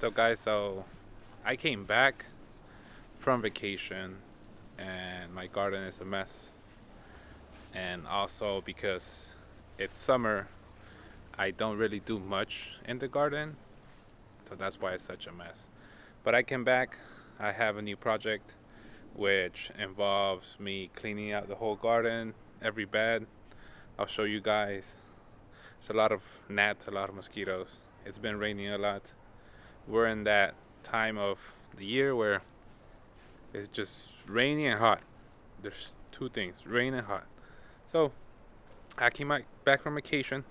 What's up, guys? So I came back from vacation and my garden is a mess. And also because it's summer, I don't really do much in the garden, so that's why it's such a mess. But I came back, I have a new project which involves me cleaning out the whole garden, every bed. I'll show you guys. It's a lot of gnats, a lot of mosquitoes. It's been raining a lot. We're in that time of the year where it's just rainy and hot. There's two things, rain and hot. So I came back from vacation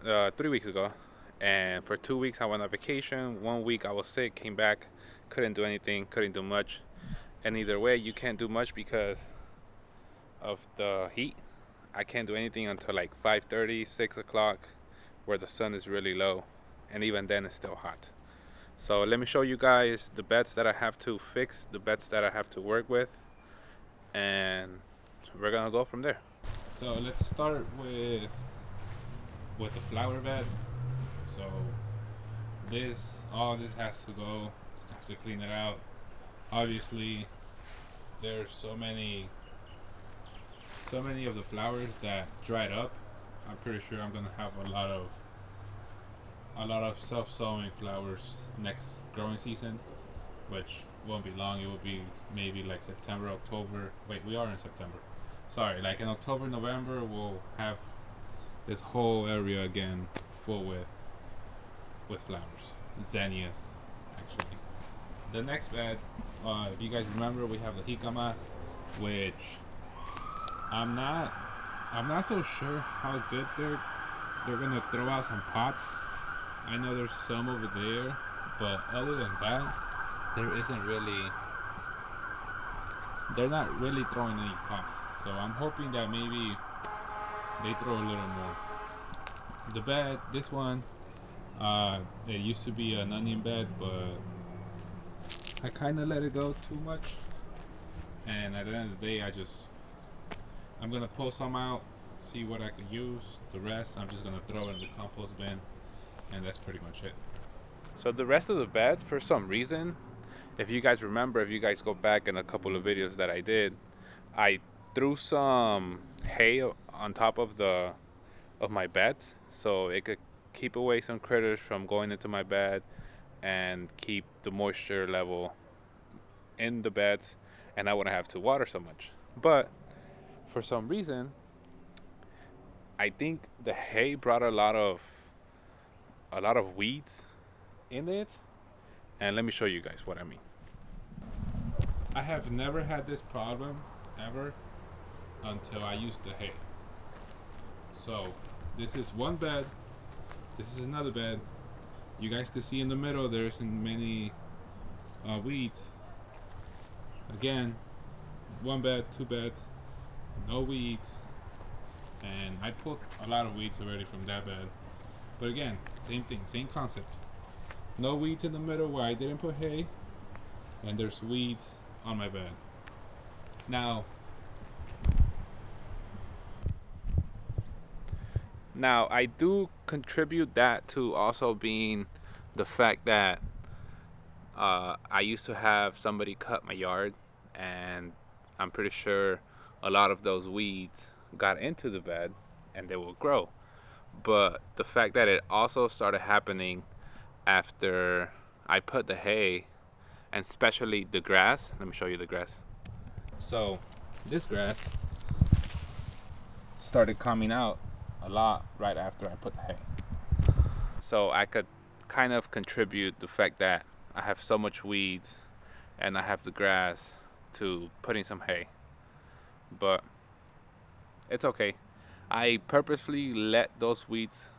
3 weeks ago, and for 2 weeks I went on vacation. 1 week I was sick, came back, couldn't do anything, couldn't do much. And either way, you can't do much because of the heat. I can't do anything until like 5:30, 6 o'clock, where the sun is really low, and even then it's still hot. So let me show you guys the beds that I have to fix, the beds that I have to work with, and we're gonna go from there. So let's start with the flower bed. So all this has to go. I have to clean it out. Obviously, there's so many of the flowers that dried up. I'm pretty sure I'm gonna have a lot of self-sowing flowers next growing season, which won't be long. It will be maybe like September, October. Wait, we are in September. Sorry, like in October, November, we'll have this whole area again full with flowers. Zinnias, actually. The next bed, if you guys remember, we have the jicama, which I'm not so sure how good they're gonna throw out some pots. I know there's some over there, but other than that, they're not really throwing any pots. So I'm hoping that maybe they throw a little more. The bed, this one, it used to be an onion bed, but I kind of let it go too much. And at the end of the day, I'm gonna pull some out, see what I could use. The rest, I'm just gonna throw in the compost bin, and that's pretty much it. So the rest of the beds, for some reason, if you guys remember, if you guys go back in a couple of videos that I did, I threw some hay on top of my beds, so it could keep away some critters from going into my bed and keep the moisture level in the beds, and I wouldn't have to water so much. But for some reason, I think the hay brought a lot of weeds in it, and let me show you guys what I mean. I have never had this problem ever until I used the hay. So this is one bed, this is another bed. You guys can see in the middle there's many weeds. Again, one bed, two beds, no weeds, and I put a lot of weeds already from that bed. But again, same thing, same concept. No weeds in the middle where I didn't put hay, and there's weeds on my bed. Now I do contribute that to also being the fact that I used to have somebody cut my yard, and I'm pretty sure a lot of those weeds got into the bed and they will grow. But the fact that it also started happening after I put the hay, and especially the grass. Let me show you the grass. So this grass started coming out a lot right after I put the hay. So I could kind of contribute the fact that I have so much weeds and I have the grass to putting some hay. But it's okay. I purposely let those weeds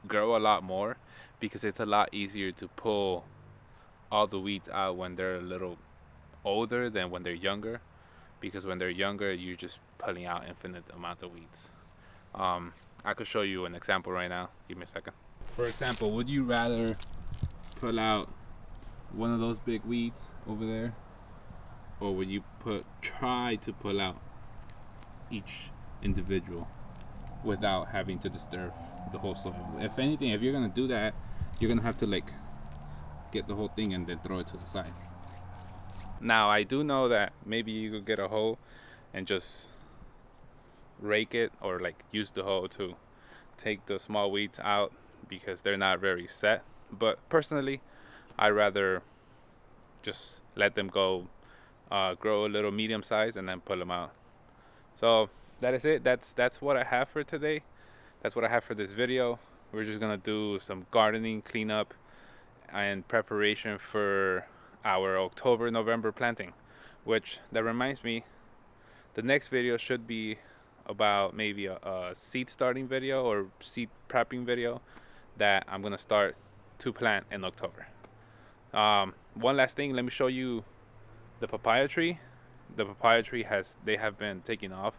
grow a lot more because it's a lot easier to pull all the weeds out when they're a little older than when they're younger, because when they're younger you're just pulling out infinite amount of weeds. I could show you an example right now. Give me a second. For example, would you rather pull out one of those big weeds over there, or would you try to pull out each individual without having to disturb the whole soil? If anything, if you're gonna do that, you're gonna have to like get the whole thing and then throw it to the side. Now I do know that maybe you could get a hoe and just rake it, or like use the hoe to take the small weeds out because they're not very set. But personally, I'd rather just let them go, grow a little medium size, and then pull them out. So that is it. That's what I have for today. That's what I have for this video. We're just gonna do some gardening cleanup and preparation for our October-November planting. Which, that reminds me, the next video should be about maybe a seed starting video or seed prepping video that I'm gonna start to plant in October. One last thing, let me show you the papaya tree. The papaya tree they have been taking off.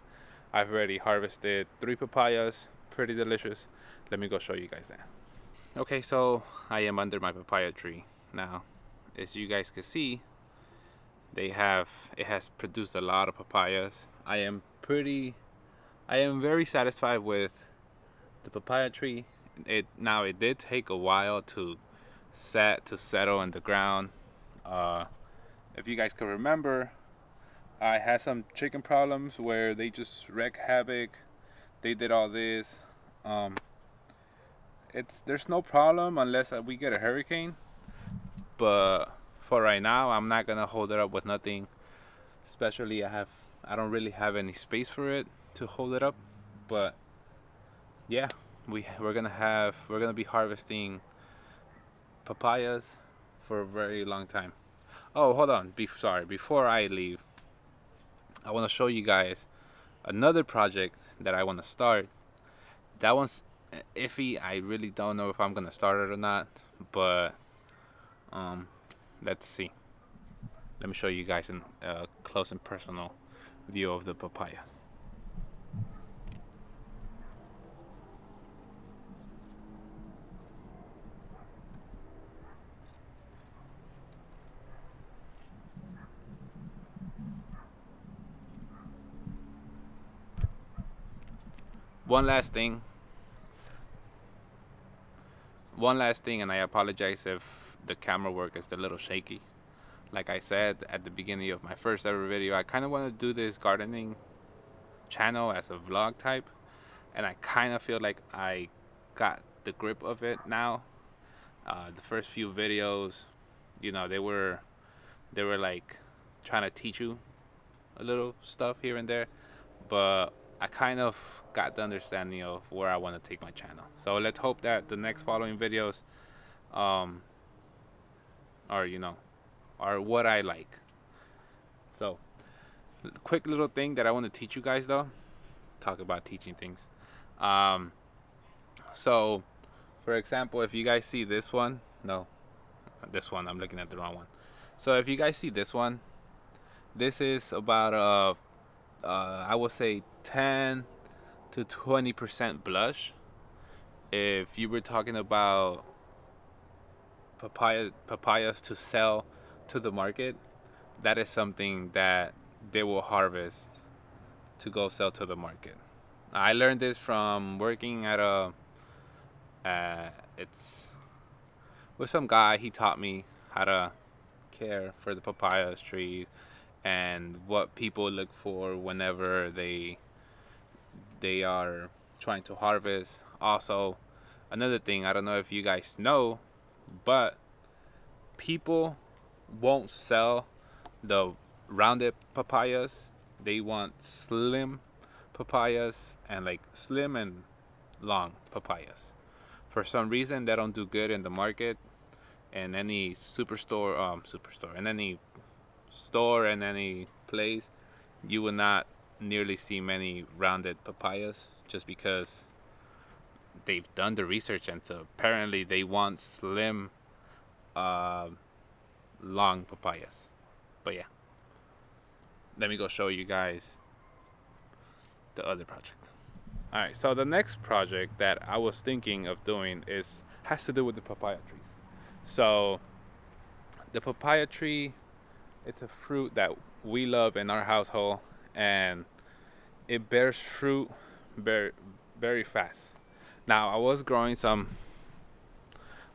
I've already harvested 3 papayas, pretty delicious. Let me go show you guys that. Okay, so I am under my papaya tree now. As you guys can see, it has produced a lot of papayas. I am very satisfied with the papaya tree. It did take a while to settle in the ground. If you guys can remember, I had some chicken problems where they just wreak havoc. They did all this. There's no problem unless we get a hurricane. But for right now, I'm not gonna hold it up with nothing. Especially I don't really have any space for it to hold it up. But yeah, we're gonna be harvesting papayas for a very long time. Oh, hold on. Sorry. Before I leave, I want to show you guys another project that I want to start. That one's iffy. I really don't know if I'm gonna start it or not. But let's see. Let me show you guys a close and personal view of the papaya. One last thing, and I apologize if the camera work is a little shaky. Like I said at the beginning of my first ever video, I kind of want to do this gardening channel as a vlog type, and I kind of feel like I got the grip of it now. The first few videos, they were like trying to teach you a little stuff here and there, but I kind of got the understanding of where I want to take my channel. So let's hope that the next following videos are what I like. So quick little thing that I want to teach you guys though. Talk about teaching things. So for example, if you guys see this one, I'm looking at the wrong one. So if you guys see this one, this is about I would say 10 to 20% blush. If you were talking about papayas to sell to the market, that is something that they will harvest to go sell to the market. I learned this from working at it's with some guy. He taught me how to care for the papaya trees and what people look for whenever they are trying to harvest. Also, another thing, I don't know if you guys know, but people won't sell the rounded papayas. They want slim papayas and like slim and long papayas. For some reason, they don't do good in the market, in any superstore, in any store, in any place. You will not nearly see many rounded papayas, just because they've done the research, and so apparently they want slim, long papayas. But yeah, let me go show you guys the other project. All right, so the next project that I was thinking of doing has to do with the papaya trees. So the papaya tree, it's a fruit that we love in our household, and it bears fruit very, very fast. Now I was growing some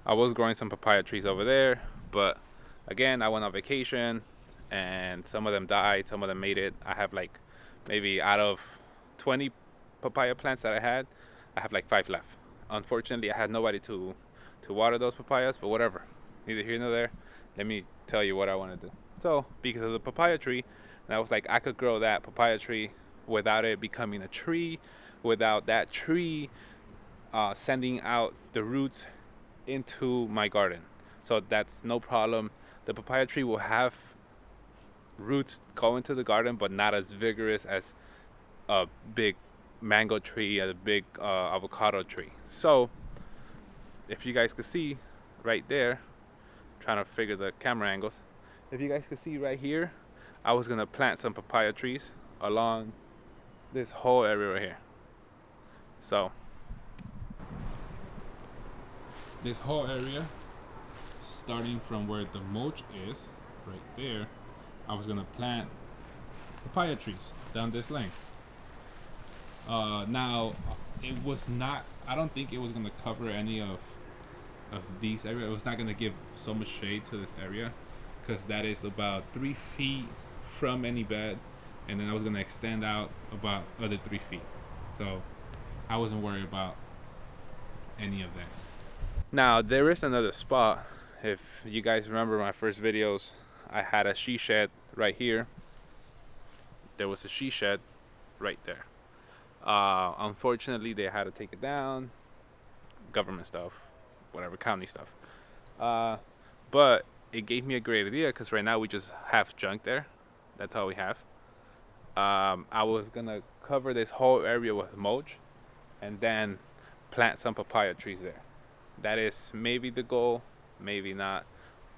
papaya trees over there, But again, I went on vacation, and some of them died, some of them made it. I have like maybe out of 20 papaya plants that I have like 5 left. Unfortunately, I had nobody to water those papayas, but whatever. Neither here nor there. Let me tell you what I want to do. So, because of the papaya tree, and I was like, I could grow that papaya tree without it becoming a tree, without that tree sending out the roots into my garden. So that's no problem. The papaya tree will have roots go into the garden, but not as vigorous as a big mango tree, a big avocado tree. So if you guys could see right there, trying to figure the camera angles, if you guys could see right here, I was gonna plant some papaya trees along this whole area right here. So this whole area, starting from where the mulch is right there, I was gonna plant papaya trees down this length. Now it was not, I don't think it was gonna cover any of these areas. It was not gonna give so much shade to this area, because that is about 3 feet from any bed, and then I was gonna extend out about other 3 feet. So I wasn't worried about any of that. Now there is another spot. If you guys remember my first videos, I had a she shed right here. There was a she shed right there. Unfortunately, they had to take it down. Government stuff, whatever, county stuff. But it gave me a great idea, because right now we just have junk there. That's all we have. I was gonna cover this whole area with mulch, and then plant some papaya trees there. That is maybe the goal, maybe not.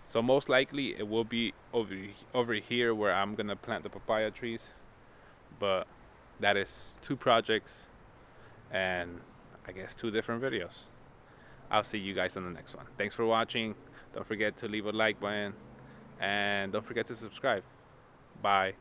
So most likely it will be over here where I'm gonna plant the papaya trees. But that is 2 projects, and I guess 2 different videos. I'll see you guys on the next one. Thanks for watching. Don't forget to leave a like button, and don't forget to subscribe. Bye.